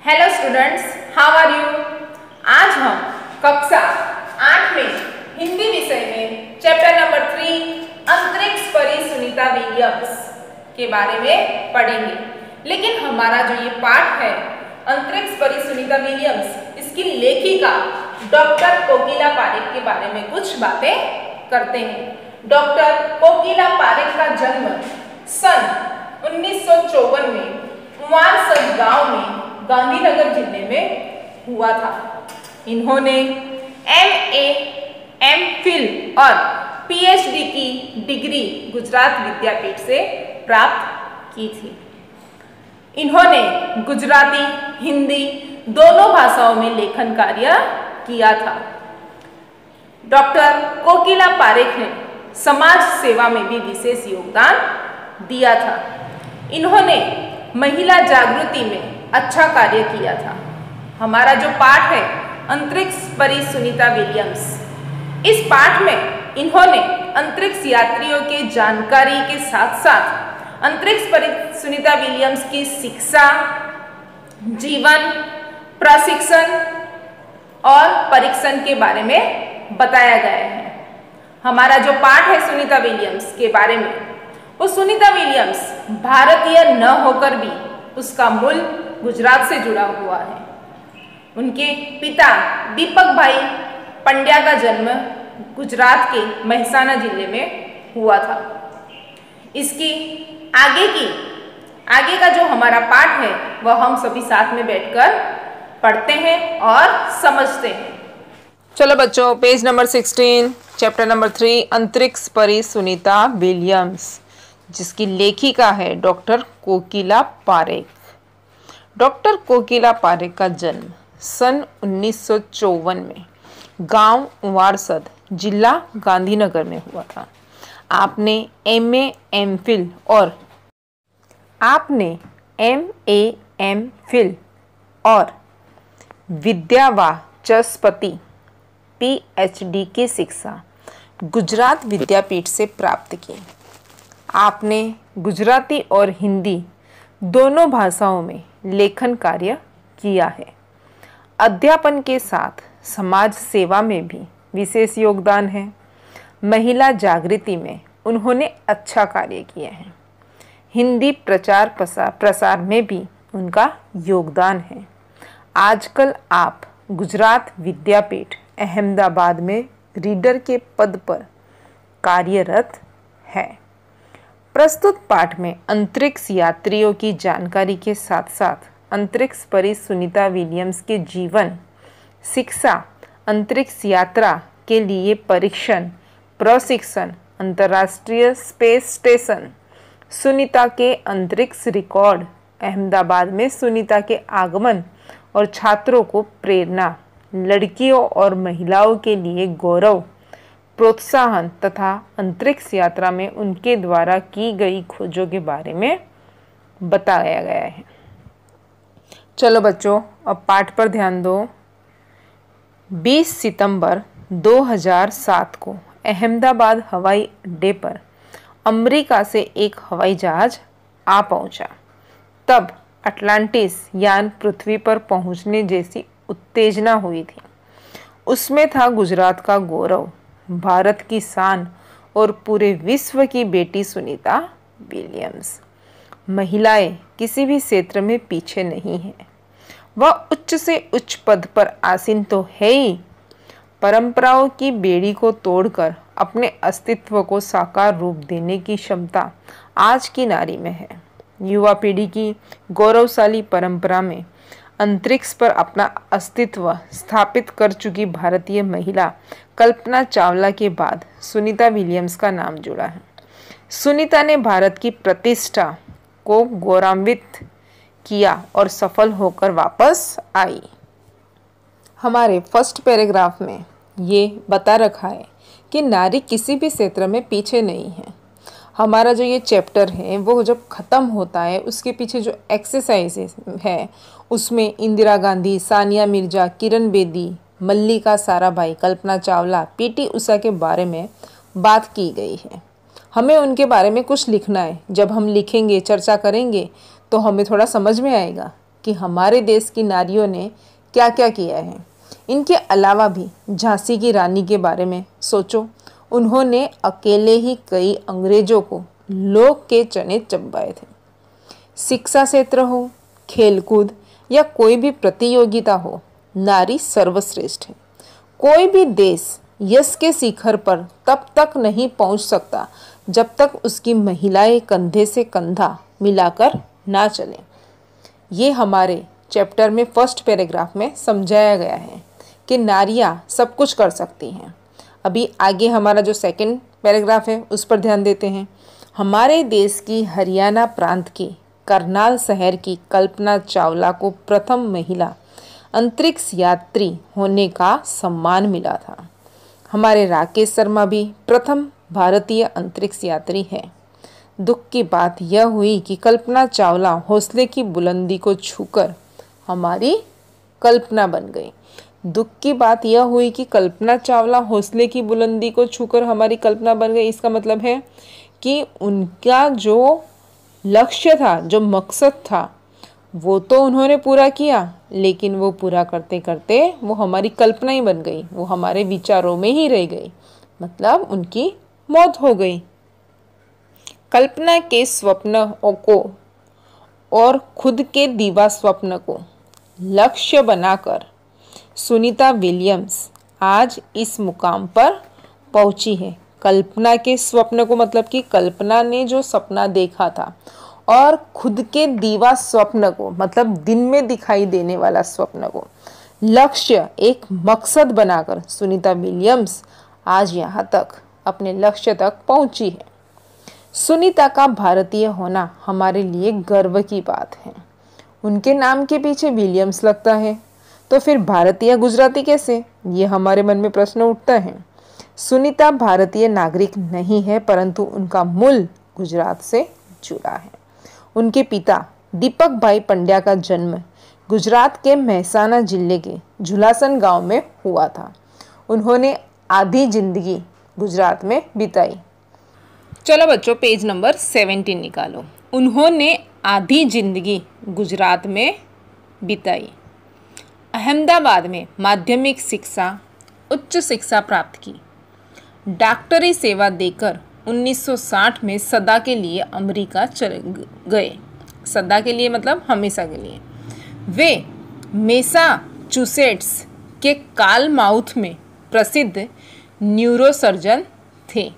Hello students, how are you. आज हम कक्षा 8 में हिंदी विषय में चैप्टर नंबर 3 अंतरिक्ष परी सुनीता विलियम्स के बारे में पढ़ेंगे। लेकिन हमारा जो ये पाठ है अंतरिक्ष परी सुनीता विलियम्स, इसकी लेखिका डॉक्टर कोकिला पारेख के बारे में कुछ बातें करते हैं। डॉक्टर कोकिला पारेख का जन्म सन 1954 में उवारसद गांव में गांधीनगर जिले में हुआ था। इन्होंने MA, MPhil और PhD की डिग्री गुजरात विद्यापीठ से प्राप्त की थी। इन्होंने गुजराती, हिंदी दोनों भाषाओं में लेखन कार्य किया था। डॉक्टर कोकिला पारेख ने समाज सेवा में भी विशेष योगदान दिया था। इन्होंने महिला जागृति में अच्छा कार्य किया था। हमारा जो पाठ है अंतरिक्ष परी सुनीता विलियम्स, इस पाठ में इन्होंने अंतरिक्ष यात्रियों के जानकारी के साथ साथ अंतरिक्ष परी सुनीता विलियम्स की शिक्षा, जीवन, प्रशिक्षण और परीक्षण के बारे में बताया गया है। हमारा जो पाठ है सुनीता विलियम्स के बारे में, वो सुनीता विलियम्स भारतीय न होकर भी उसका मूल गुजरात से जुड़ा हुआ है। उनके पिता दीपक भाई पंड्या का जन्म गुजरात के मेहसाणा जिले में हुआ था। इसकी आगे का जो हमारा पाठ है वह हम सभी साथ में बैठकर पढ़ते हैं और समझते हैं। चलो बच्चों, पेज नंबर 16, चैप्टर नंबर 3 अंतरिक्ष परी सुनीता विलियम्स, जिसकी लेखिका है डॉक्टर कोकिला पारेख। डॉक्टर कोकिला पारेख का जन्म सन 1954 में गांव उवारसद, जिला गांधीनगर में हुआ था। आपने MA, MPhil और विद्यावाचस्पति PhD की शिक्षा गुजरात विद्यापीठ से प्राप्त की। आपने गुजराती और हिंदी दोनों भाषाओं में लेखन कार्य किया है। अध्यापन के साथ समाज सेवा में भी विशेष योगदान है। महिला जागृति में उन्होंने अच्छा कार्य किया है। हिंदी प्रचार प्रसार में भी उनका योगदान है। आजकल आप गुजरात विद्यापीठ अहमदाबाद में रीडर के पद पर कार्यरत है। प्रस्तुत पाठ में अंतरिक्ष यात्रियों की जानकारी के साथ साथ अंतरिक्ष परी सुनीता विलियम्स के जीवन, शिक्षा, अंतरिक्ष यात्रा के लिए परीक्षण, प्रशिक्षण, अंतर्राष्ट्रीय स्पेस स्टेशन, सुनीता के अंतरिक्ष रिकॉर्ड, अहमदाबाद में सुनीता के आगमन और छात्रों को प्रेरणा, लड़कियों और महिलाओं के लिए गौरव, प्रोत्साहन तथा अंतरिक्ष यात्रा में उनके द्वारा की गई खोजों के बारे में बताया गया है। चलो बच्चों, अब पाठ पर ध्यान दो। 20 सितंबर 2007 को अहमदाबाद हवाई अड्डे पर अमेरिका से एक हवाई जहाज आ पहुंचा। तब अटलांटिस यान पृथ्वी पर पहुंचने जैसी उत्तेजना हुई थी। उसमें था गुजरात का गौरव, भारत की शान और पूरे विश्व की बेटी सुनीता विलियम्स। महिलाएं किसी भी क्षेत्र में पीछे नहीं हैं। वह उच्च से उच्च पद पर आसीन तो है ही, परंपराओं की बेड़ी को तोड़कर अपने अस्तित्व को साकार रूप देने की क्षमता आज की नारी में है। युवा पीढ़ी की गौरवशाली परंपरा में अंतरिक्ष पर अपना अस्तित्व स्थापित कर चुकी भारतीय महिला कल्पना चावला के बाद सुनीता विलियम्स का नाम जुड़ा है। सुनीता ने भारत की प्रतिष्ठा को गौरवान्वित किया और सफल होकर वापस आई। हमारे फर्स्ट पैराग्राफ में ये बता रखा है कि नारी किसी भी क्षेत्र में पीछे नहीं है। हमारा जो ये चैप्टर है वो जब ख़त्म होता है, उसके पीछे जो एक्सरसाइज है उसमें इंदिरा गांधी, सानिया मिर्जा, किरण बेदी, मल्लिका साराभाई, कल्पना चावला, PT उषा के बारे में बात की गई है। हमें उनके बारे में कुछ लिखना है। जब हम लिखेंगे, चर्चा करेंगे तो हमें थोड़ा समझ में आएगा कि हमारे देश की नारियों ने क्या क्या किया है। इनके अलावा भी झांसी की रानी के बारे में सोचो। उन्होंने अकेले ही कई अंग्रेजों को लोक के चने चबवाए थे। शिक्षा क्षेत्र हो, खेलकूद या कोई भी प्रतियोगिता हो, नारी सर्वश्रेष्ठ है। कोई भी देश यश के शिखर पर तब तक नहीं पहुंच सकता जब तक उसकी महिलाएं कंधे से कंधा मिलाकर ना चलें। ये हमारे चैप्टर में फर्स्ट पैराग्राफ में समझाया गया है कि नारियां सब कुछ कर सकती हैं। अभी आगे हमारा जो सेकंड पैराग्राफ है उस पर ध्यान देते हैं। हमारे देश की हरियाणा प्रांत की करनाल शहर की कल्पना चावला को प्रथम महिला अंतरिक्ष यात्री होने का सम्मान मिला था। हमारे राकेश शर्मा भी प्रथम भारतीय अंतरिक्ष यात्री हैं। दुख की बात यह हुई कि कल्पना चावला हौसले की बुलंदी को छूकर हमारी कल्पना बन गई। दुख की बात यह हुई कि कल्पना चावला हौसले की बुलंदी को छूकर हमारी कल्पना बन गई। इसका मतलब है कि उनका जो लक्ष्य था, जो मकसद था, वो तो उन्होंने पूरा किया, लेकिन वो पूरा करते करते वो हमारी कल्पना ही बन गई, वो हमारे विचारों में ही रह गई, मतलब उनकी मौत हो गई। कल्पना के स्वप्न को और खुद के दीवा स्वप्न को लक्ष्य बनाकर सुनीता विलियम्स आज इस मुकाम पर पहुंची है। कल्पना के स्वप्न को मतलब कि कल्पना ने जो सपना देखा था, और खुद के दीवा स्वप्न को मतलब दिन में दिखाई देने वाला स्वप्न को लक्ष्य, एक मकसद बनाकर सुनीता विलियम्स आज यहाँ तक अपने लक्ष्य तक पहुंची है। सुनीता का भारतीय होना हमारे लिए गर्व की बात है। उनके नाम के पीछे विलियम्स लगता है, तो फिर भारतीय गुजराती कैसे? ये हमारे मन में प्रश्न उठता है। सुनीता भारतीय नागरिक नहीं है, परंतु उनका मूल गुजरात से जुड़ा है। उनके पिता दीपक भाई पंड्या का जन्म गुजरात के मेहसाना जिले के झुलासन गांव में हुआ था। उन्होंने आधी जिंदगी गुजरात में बिताई। चलो बच्चों, पेज नंबर 17 निकालो। उन्होंने आधी जिंदगी गुजरात में बिताई। अहमदाबाद में माध्यमिक शिक्षा, उच्च शिक्षा प्राप्त की। डॉक्टरी सेवा देकर 1960 में सदा के लिए अमेरिका चले गए। सदा के लिए मतलब हमेशा के लिए। वे मैसाचुसेट्स के कालमाउथ में प्रसिद्ध न्यूरोसर्जन थे।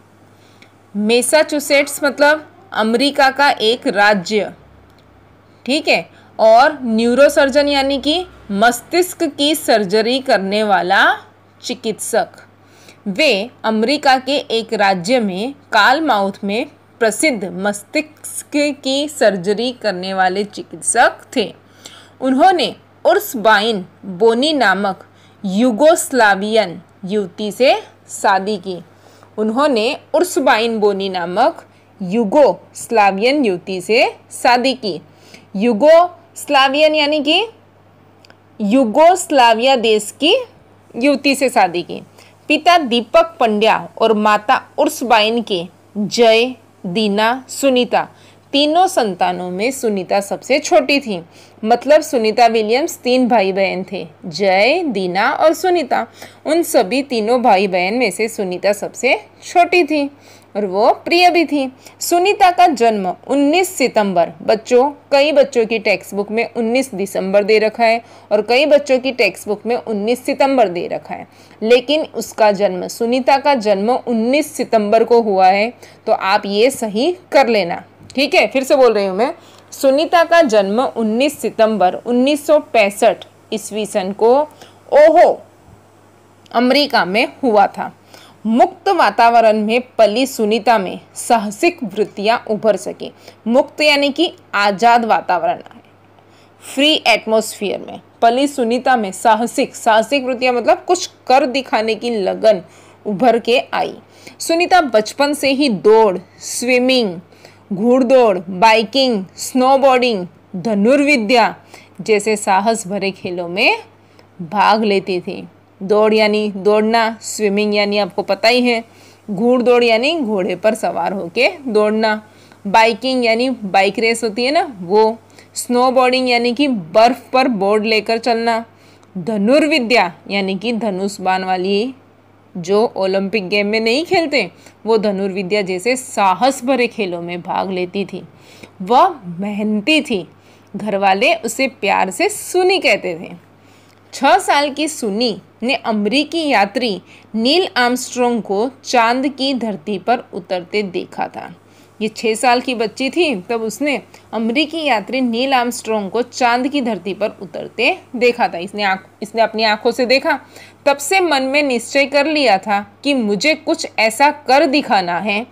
मैसाचुसेट्स मतलब अमेरिका का एक राज्य, ठीक है, और न्यूरोसर्जन यानी कि मस्तिष्क की सर्जरी करने वाला चिकित्सक। वे अमेरिका के एक राज्य में कालमाउथ में प्रसिद्ध मस्तिष्क की सर्जरी करने वाले चिकित्सक थे। उन्होंने उर्सबाइन बोनी नामक युगोस्लावियन युवती से शादी की। उन्होंने उर्सबाइन बोनी नामक युगोस्लावियन युवती से शादी की। युगोस्लावियन यानी कि युगोस्लाविया देश की युवती से शादी की। पिता दीपक पंड्या और माता उर्सबाइन के जय, दीना, सुनीता तीनों संतानों में सुनीता सबसे छोटी थी। मतलब सुनीता विलियम्स 3 भाई बहन थे, जय, दीना और सुनीता। उन सभी तीनों भाई बहन में से सुनीता सबसे छोटी थी और वो प्रिय भी थी। सुनीता का जन्म 19 सितंबर, बच्चों कई बच्चों की टेक्स्ट बुक में 19 दिसंबर दे रखा है और कई बच्चों की टेक्स्ट बुक में 19 सितंबर दे रखा है, लेकिन उसका जन्म, सुनीता का जन्म 19 सितंबर को हुआ है, तो आप ये सही कर लेना, ठीक है। फिर से बोल रही हूँ मैं, सुनीता का जन्म 19 सितंबर 1965 ईस्वी सन को ओहो अमेरिका में हुआ था। मुक्त वातावरण में पली सुनीता में साहसिक वृत्तियां उभर सकी। मुक्त यानी कि आजाद वातावरण है, फ्री एटमॉस्फेयर में पली सुनीता में साहसिक वृत्तियां मतलब कुछ कर दिखाने की लगन उभर के आई। सुनीता बचपन से ही दौड़, स्विमिंग, घुड़दौड़, बाइकिंग, स्नोबोर्डिंग, धनुर्विद्या जैसे साहस भरे खेलों में भाग लेती थी। दौड़ यानी दौड़ना, स्विमिंग यानी आपको पता ही है, घुड़दौड़ यानी घोड़े पर सवार होके दौड़ना, बाइकिंग यानी बाइक रेस होती है ना वो, स्नोबोर्डिंग यानी कि बर्फ पर बोर्ड लेकर चलना, धनुर्विद्या यानी कि धनुष बाण वाली जो ओलंपिक गेम में नहीं खेलते वो धनुर्विद्या जैसे साहस भरे खेलों में भाग लेती थी। वह मेहनती थी, घर वाले उसे प्यार से सुनी कहते थे। 6 साल की सुनी ने अमेरिकी यात्री नील आर्मस्ट्रॉन्ग को चांद की धरती पर उतरते देखा था। ये 6 साल की बच्ची थी तब उसने अमेरिकी यात्री नील आर्मस्ट्रॉन्ग को चांद की धरती पर उतरते देखा था। इसने अपनी आंखों से देखा। तब से मन में निश्चय कर लिया था कि मुझे कुछ ऐसा कर दिखाना है।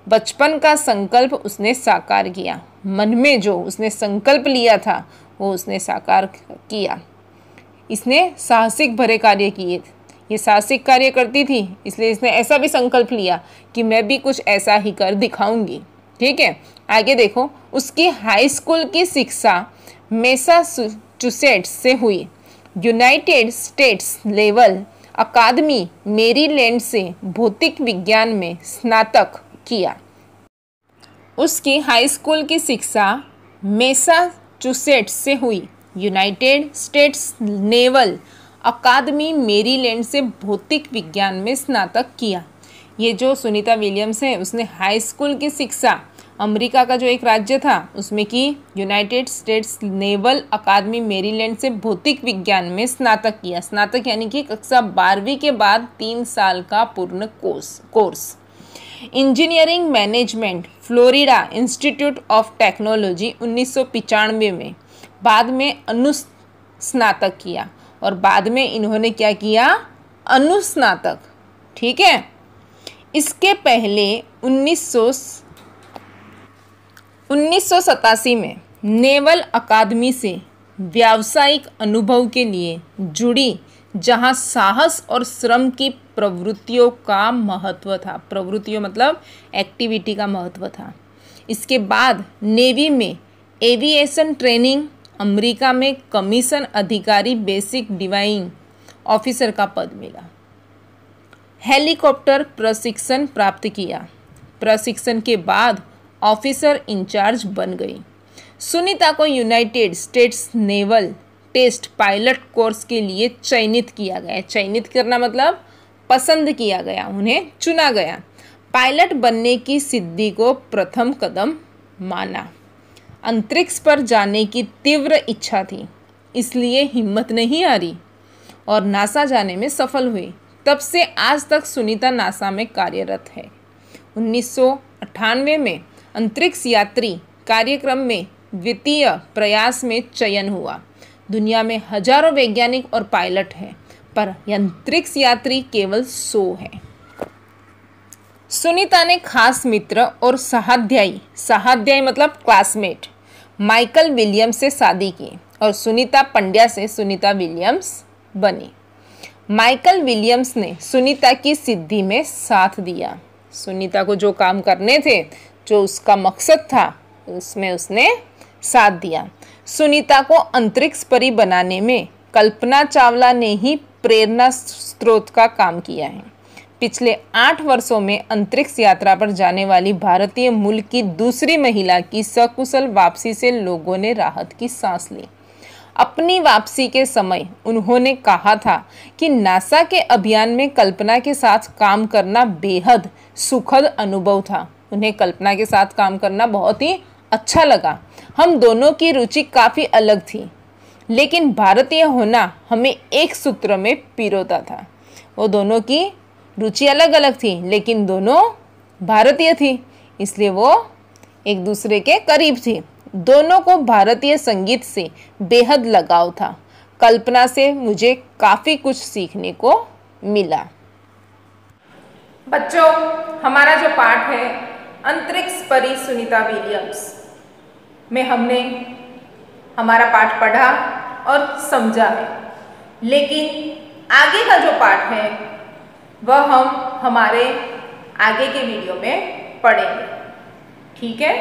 बचपन का संकल्प उसने साकार किया। मन में जो उसने संकल्प लिया था वो उसने साकार किया। इसने साहसिक भरे कार्य किए। ये साहसिक कार्य करती थी इसलिए इसने ऐसा भी संकल्प लिया कि मैं भी कुछ ऐसा ही कर दिखाऊंगी। ठीक है, आगे देखो। उसकी हाई स्कूल की शिक्षा मैसाचुसेट्स से हुई। यूनाइटेड स्टेट्स लेवल अकादमी मेरीलैंड से भौतिक विज्ञान में स्नातक किया। उसकी हाई स्कूल की शिक्षा मैसाचुसेट्स से हुई। यूनाइटेड स्टेट्स नेवल अकादमी मेरीलैंड से भौतिक विज्ञान में स्नातक किया। ये जो सुनीता विलियम्स है उसने हाई स्कूल की शिक्षा अमेरिका का जो एक राज्य था उसमें की यूनाइटेड स्टेट्स नेवल अकादमी मेरीलैंड से भौतिक विज्ञान में स्नातक किया। स्नातक यानी कि कक्षा 12वीं के बाद 3 साल का पूर्ण course. Engineering management Florida institute of technology 1995 में बाद में अनुस्नातक किया और बाद में इन्होंने क्या किया, अनुस्नातक। ठीक है, इसके पहले 1987 में नेवल अकादमी से व्यावसायिक अनुभव के लिए जुड़ी जहां साहस और श्रम की प्रवृत्तियों का महत्व था। प्रवृत्तियों मतलब एक्टिविटी का महत्व था। इसके बाद नेवी में एविएशन ट्रेनिंग, अमेरिका में कमीशन अधिकारी बेसिक डिवाइंग ऑफिसर का पद मिला। हेलीकॉप्टर प्रशिक्षण प्राप्त किया। प्रशिक्षण के बाद ऑफिसर इंचार्ज बन गई। सुनीता को United States naval test pilot course के लिए चयनित किया गया। चयनित करना मतलब पसंद किया गया, उन्हें चुना गया। पायलट बनने की सिद्धि को प्रथम कदम माना। अंतरिक्ष पर जाने की तीव्र इच्छा थी, इसलिए हिम्मत नहीं हारी और नासा जाने में सफल हुई। तब से आज तक सुनीता नासा में कार्यरत है। 1998 में अंतरिक्ष यात्री कार्यक्रम में द्वितीय प्रयास में चयन हुआ। दुनिया में हजारों वैज्ञानिक और पायलट हैं, पर अंतरिक्ष यात्री केवल 100 हैं। सुनीता ने खास मित्र और सहाध्यायी मतलब क्लासमेट माइकल विलियम्स से शादी की और सुनीता पंड्या से सुनीता विलियम्स बनी। माइकल विलियम्स ने सुनीता की सिद्धि में साथ दिया। सुनीता को जो काम करने थे, जो उसका मकसद था, उसमें उसने साथ दिया। सुनीता को अंतरिक्ष परी बनाने में कल्पना चावला ने ही प्रेरणा स्रोत का काम किया है। पिछले 8 वर्षों में अंतरिक्ष यात्रा पर जाने वाली भारतीय मूल की दूसरी महिला की सकुशल वापसी से लोगों ने राहत की सांस ली। अपनी वापसी के समय उन्होंने कहा था कि नासा के अभियान में कल्पना के साथ काम करना बेहद सुखद अनुभव था। उन्हें कल्पना के साथ काम करना बहुत ही अच्छा लगा। हम दोनों की रुचि काफ़ी अलग थी, लेकिन भारतीय होना हमें एक सूत्र में पिरोता था। वो दोनों की रुचि अलग अलग थी, लेकिन दोनों भारतीय थी, इसलिए वो एक दूसरे के करीब थी। दोनों को भारतीय संगीत से बेहद लगाव था। कल्पना से मुझे काफ़ी कुछ सीखने को मिला। बच्चों, हमारा जो पाठ है अंतरिक्ष परी सुनीता विलियम्स में हमने हमारा पाठ पढ़ा और समझा है, लेकिन आगे का जो पाठ है वह हम हमारे आगे के वीडियो में पढ़ेंगे। ठीक है।